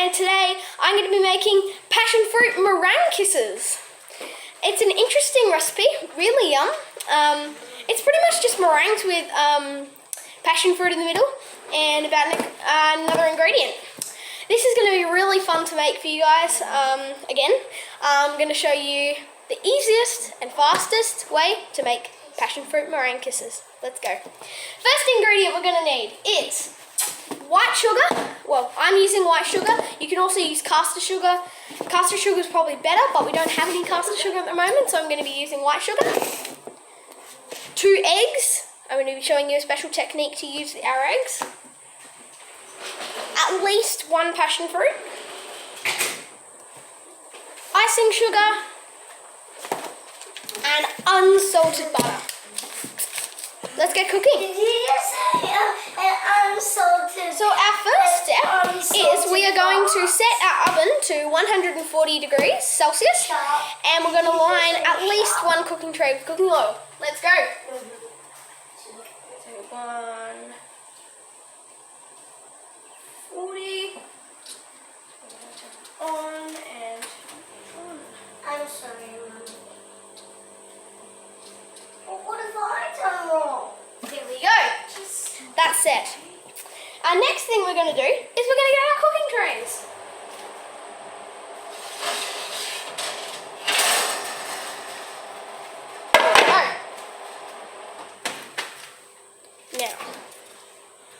and today I'm going to be making passionfruit meringue kisses. It's an interesting recipe, really yum. It's pretty much just meringues with passionfruit in the middle and about another ingredient. This is going to be really fun to make for you guys. Again, I'm going to show you the easiest and fastest way to make passionfruit meringue kisses. Let's go. First ingredient we're going to need is white sugar. Well, I'm using white sugar. You can also use caster sugar. Caster sugar is probably better, but we don't have any caster sugar at the moment, so I'm going to be using white sugar. 2 eggs. I'm going to be showing you a special technique to use our eggs. At least 1 passion fruit. Icing sugar. And unsalted butter. Let's get cooking. Did you just say unsalted? So our first step is we are going to set our oven to 140 degrees Celsius, and we're going to line at least 1 cooking tray with cooking oil. Let's go. So 140 on and on. I'm sorry, Mum. What have I done wrong? There we go. That's set. Our next thing we're going to do is we're going to get our cooking trays. There we go. Now,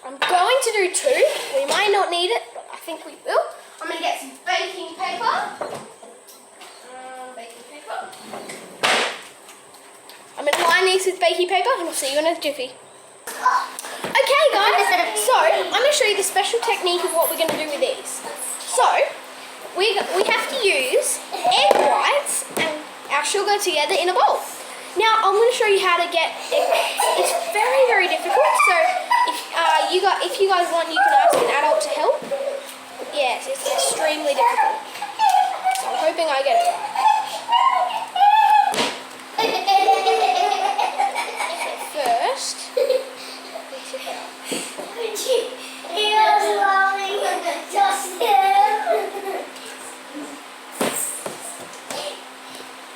I'm going to do 2. We might not need it, but I think we will. I'm going to get some baking paper. I'm going to line these with baking paper and I'll see you in a jiffy. Okay guys, so I'm going to show you the special technique of what we're going to do with these. So, we have to use egg whites and our sugar together in a bowl. Now I'm going to show you how to get it. It's very, very difficult, so if you guys want, you can ask an adult to help. Yes, it's extremely difficult. So I'm hoping I get it right. First, we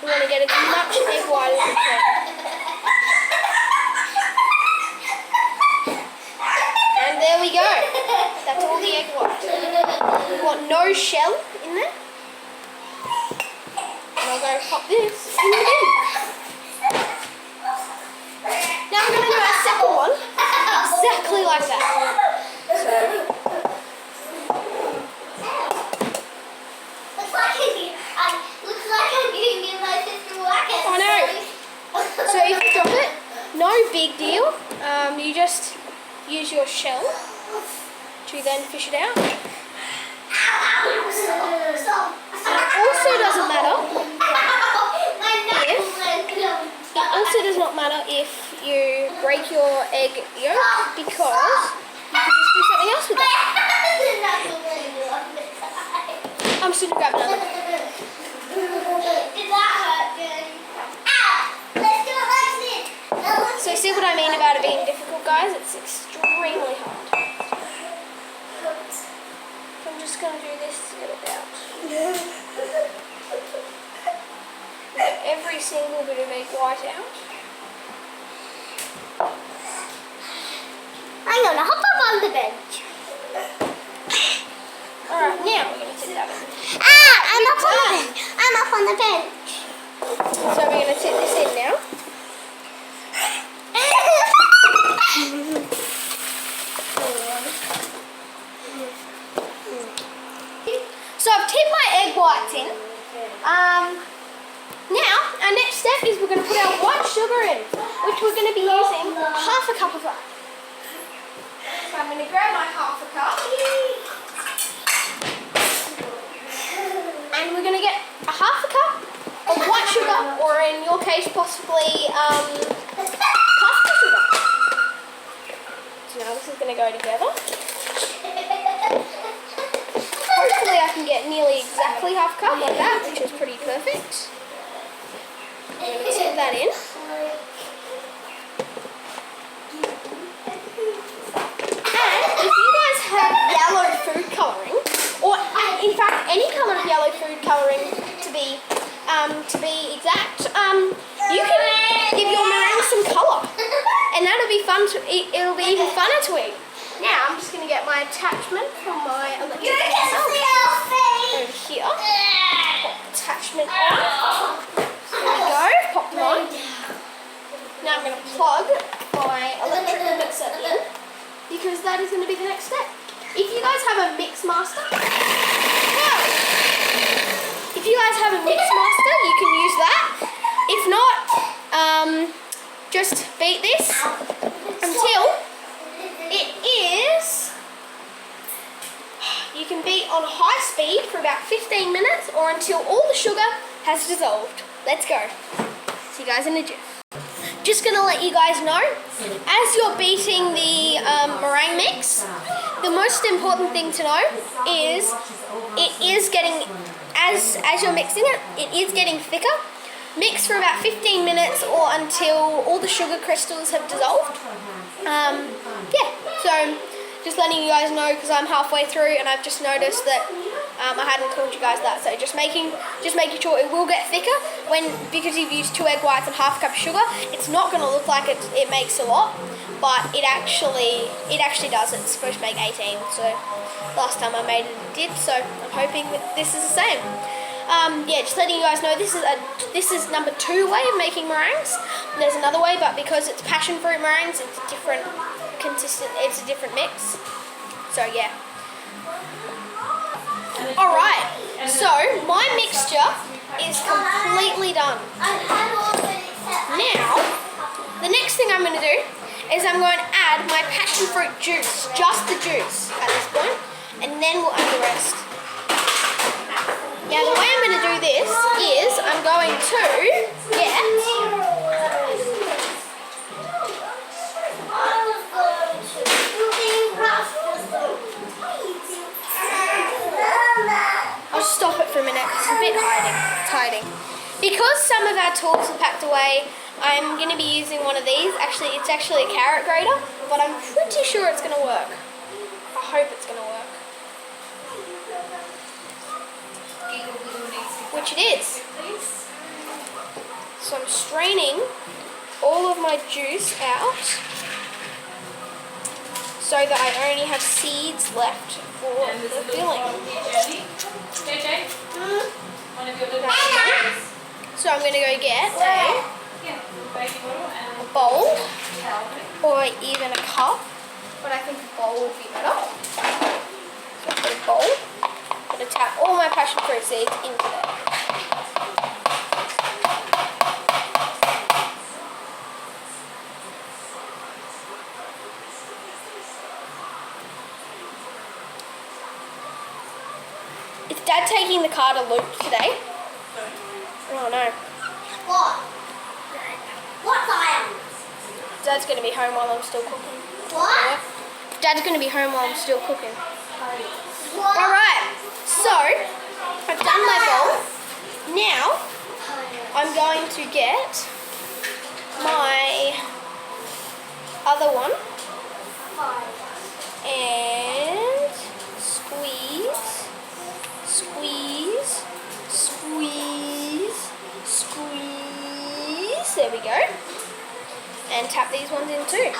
want to get as much egg white as we can. And there we go. That's all the egg white. We want no shell in there. And I'm going to pop this in the bin. Now I'm going to do our second one, exactly like that. So, looks like I'm giving my sister whack. I know. So if you drop it, no big deal. You just use your shell to then fish it out. It also doesn't matter. It also does not matter if you break your egg yolk, because you can just do something else with it. I'm just going to grab another. Did that hurt good? Let's do it like this. So see what I mean about it being difficult, guys? It's extremely hard. So I'm just going to do this to get it out. Get every single bit of egg white out. I'm going to hop up on the bench. Alright, now we're going to sit that in. I'm up on the bench. I'm up on the bench. So we're going to sit this in now. So I've tipped my egg whites in. Now, our next step is we're going to put our white sugar in, which we're going to be using half a cup of that. So I'm going to grab my half a cup. And we're going to get a half a cup of white sugar, or in your case possibly caster sugar. So now this is going to go together. Hopefully I can get nearly exactly half a cup like that, which is pretty perfect. I'm going to tip that in. And if you guys have yellow food colouring, or colouring to be exact. You can give your meringue some colour, and that'll be fun. It'll be even funner to eat. Now I'm just going to get my attachment from my electric mixer over here. Pop attachment on. There we go. Pop them on. Now I'm going to plug my electric mixer in, because that is going to be the next step. If you guys have a mix master, you can use that. If not, just beat this until it is. You can beat on high speed for about 15 minutes or until all the sugar has dissolved. Let's go. See you guys in a jiff. Just going to let you guys know, as you're beating the meringue mix, the most important thing to know is it is getting, as you're mixing it, it is getting thicker. Mix for about 15 minutes or until all the sugar crystals have dissolved. Yeah, so just letting you guys know, because I'm halfway through and I've just noticed that I hadn't told you guys that. So just making sure it will get thicker because you've used 2 egg whites and half a cup of sugar. It's not going to look like it makes a lot, but it actually does. It's supposed to make 18. So last time I made it did. So I'm hoping that this is the same. Yeah, just letting you guys know, this is number 2 way of making meringues. There's another way, but because it's passion fruit meringues, it's a different mix. So yeah. Alright, so my mixture is completely done. Now, the next thing I'm going to do is I'm going to add my passion fruit juice, just the juice at this point, and then we'll add the rest. Now the way I'm going to do this is I'm going to get I'll stop it for a minute because it's a bit hiding. Because some of our tools are packed away, I'm going to be using one of these. Actually, it's actually a carrot grater, but I'm pretty sure it's going to work. I hope it's going to work. Which it is. So I'm straining all of my juice out so that I only have seeds left for the filling. So I'm going to go get a bowl or even a cup, but I think a bowl would be better. So I've got a bowl. I'm going to tap all my passion fruit seeds into there. Is Dad taking the car to Luke today? Oh no. What? What time? Dad's going to be home while I'm still cooking. What? Dad's going to be home while I'm still cooking. What? Alright, so I've done my bowl. Now I'm going to get my other one and squeeze. There we go. And tap these ones in too.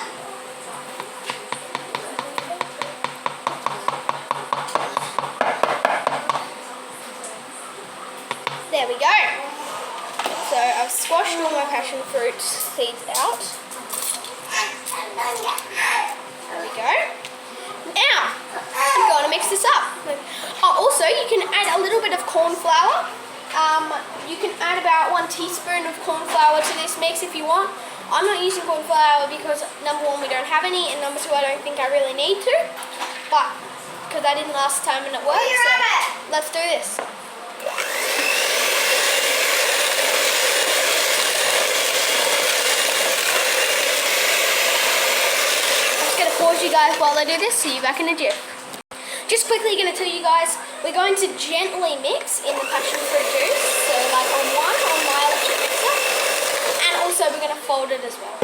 There we go. So I've squashed all my passion fruit seeds out. There we go. Now, I'm going to mix this up. Oh, also, you can add a little bit of corn flour. You can add about 1 teaspoon of corn flour to this mix if you want. I'm not using corn flour because number 1, we don't have any, and number 2, I don't think I really need to. But, because I didn't last time and it worked, so let's do this. I'm just going to pause you guys while I do this. See you back in a jiff. Just quickly going to tell you guys, we're going to gently mix in the passion fruit juice. So like on my electric mixer. And also we're going to fold it as well.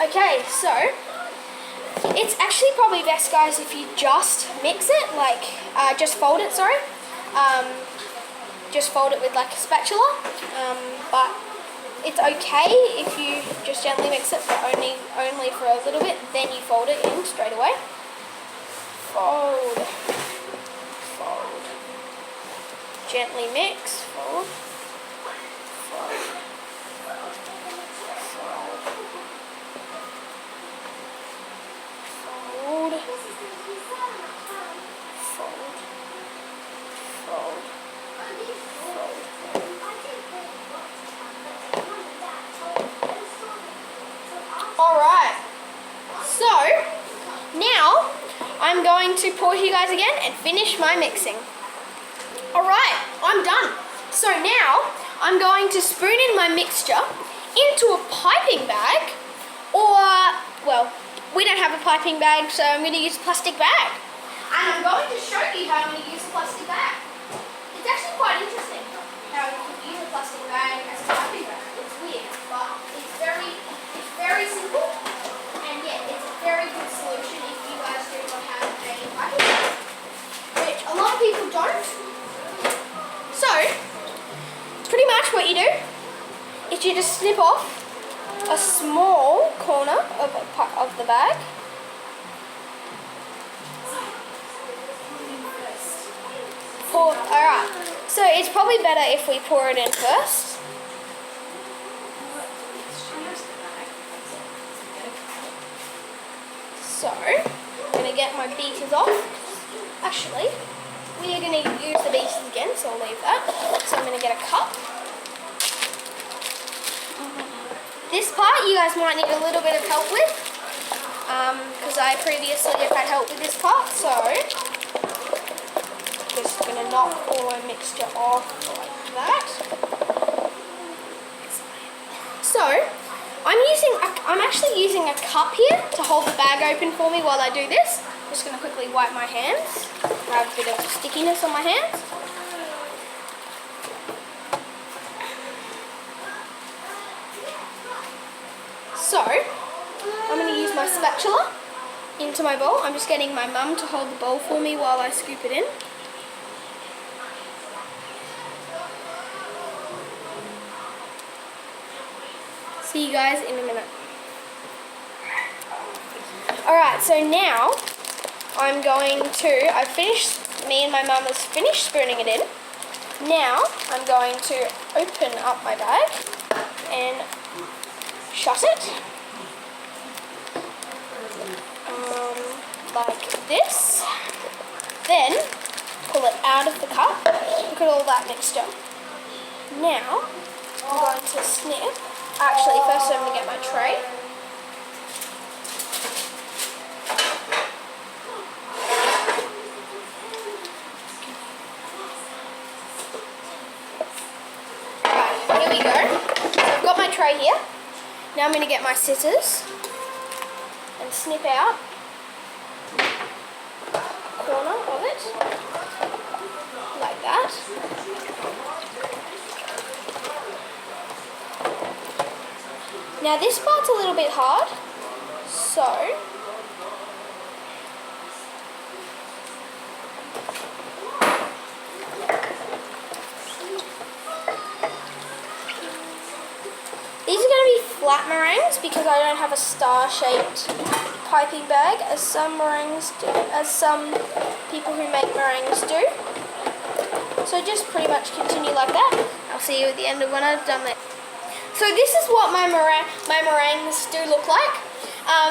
Okay, so it's actually probably best, guys, if you just mix it, like just fold it. Sorry, just fold it with like a spatula. But it's okay if you just gently mix it, but only for a little bit. Then you fold it in straight away. Fold, fold, gently mix, fold, fold, fold, fold, fold, Alright, so now I'm going to pause you guys again and finish my mixing. Alright, I'm done. So now I'm going to spoon in my mixture into a piping bag, or, well, we don't have a piping bag, so I'm going to use a plastic bag. And I'm going to show you how I'm going to use a plastic bag. It's actually quite interesting how you can use a plastic bag as a piping bag. It's weird, but it's very simple, and yeah, it's a very good solution if you guys do not have a piping bag, which a lot of people don't. So, pretty much what you do is you just snip off a small corner of the bag. Alright, so it's probably better if we pour it in first. So, I'm going to get my beaters off. Actually, we are going to use the beaters again, so I'll leave that. So I'm going to get a cup. This part you guys might need a little bit of help with, because I previously have had help with this part, so just going to knock all our mixture off like that. So, I'm actually using a cup here to hold the bag open for me while I do this. I'm just going to quickly wipe my hands. I have a bit of stickiness on my hands. So, I'm going to use my spatula into my bowl. I'm just getting my mum to hold the bowl for me while I scoop it in. See you guys in a minute. Alright, so now me and my mum has finished spooning it in. Now I'm going to open up my bag and shut it. Like this. Then pull it out of the cup. Look at all that mixture. Now I'm going to snip. Actually, first I'm going to get my tray. Right, here we go. So I've got my tray here. Now I'm going to get my scissors and snip out a corner of it, like that. Now this part's a little bit hard, so these are going to be flat meringues because I don't have a star-shaped piping bag as some people who make meringues do. So just pretty much continue like that. I'll see you at the end of when I've done that. So this is what my meringues do look like.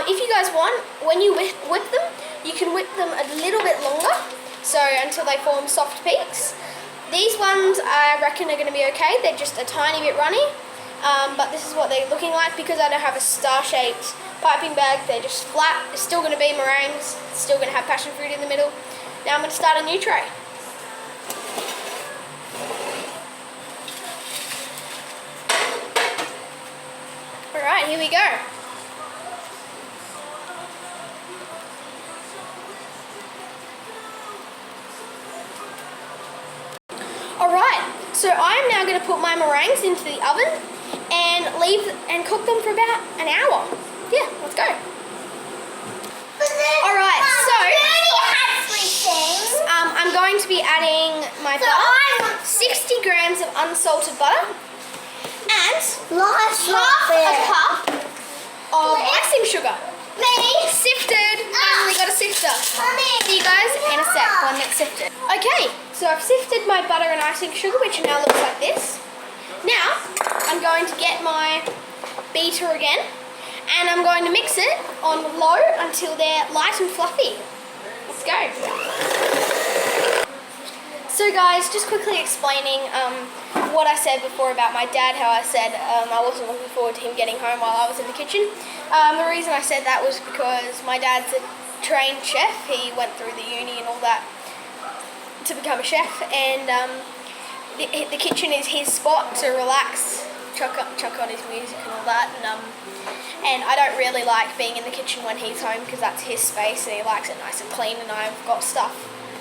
If you guys want, when you whip them, you can whip them a little bit longer, so until they form soft peaks. These ones I reckon are going to be okay. They're just a tiny bit runny, but this is what they're looking like because I don't have a star-shaped piping bag. They're just flat. It's still going to be meringues. It's still going to have passion fruit in the middle. Now I'm going to start a new tray. Alright, here we go. Alright, so I'm now going to put my meringues into the oven and cook them for about an hour. yeah, let's go. All right, so I'm I'm going to be adding my butter, 60 grams of unsalted butter, and half a cup of icing sugar. Sifted. Finally got a sifter. See you guys in a sec when it's sifted. Okay, so I've sifted my butter and icing sugar, which now looks like this. Now I'm going to get my beater again, and I'm going to mix it on low until they're light and fluffy. Let's go. So guys, just quickly explaining what I said before about my dad, how I said I wasn't looking forward to him getting home while I was in the kitchen. The reason I said that was because my dad's a trained chef. He went through the uni and all that to become a chef, and the kitchen is his spot to relax, chuck on his music and all that, and I don't really like being in the kitchen when he's home because that's his space and he likes it nice and clean, and I've got stuff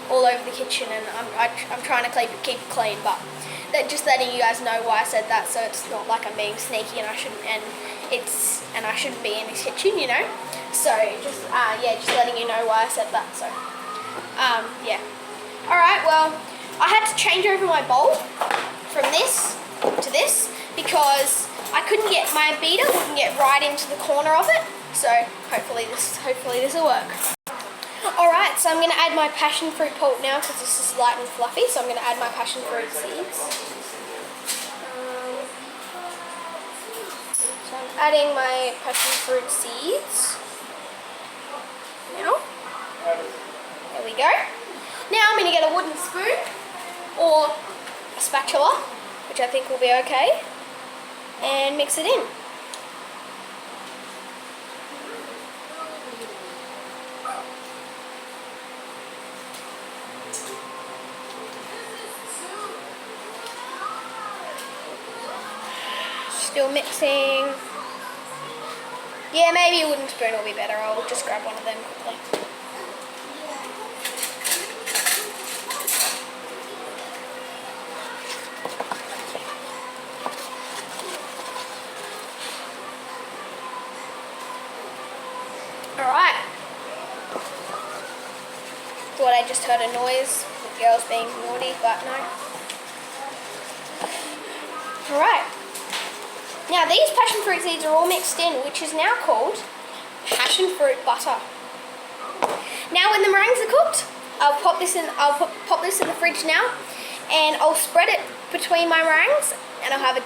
all over the kitchen and I'm trying to keep it clean, but just letting you guys know why I said that, so it's not like I'm being sneaky and I shouldn't be in his kitchen, you know. So just letting you know why I said that. So yeah. All right. Well, I had to change over my bowl from this to this because I couldn't get my beater wouldn't get right into the corner of it. So hopefully this will work. Alright, so I'm going to add my passion fruit pulp now because this is light and fluffy, so I'm going to add my passion fruit seeds. So I'm adding my passion fruit seeds. Now, there we go. Now I'm going to get a wooden spoon or a spatula, which I think will be okay, and mix it in. Still mixing. Yeah, maybe a wooden spoon will be better. I'll just grab one of them quickly. Alright. Thought I just heard a noise with girls being naughty, but no. Alright. Now these passion fruit seeds are all mixed in, which is now called passion fruit butter. Now when the meringues are cooked, I'll pop this in the fridge now, and I'll spread it between my meringues, and I'll have a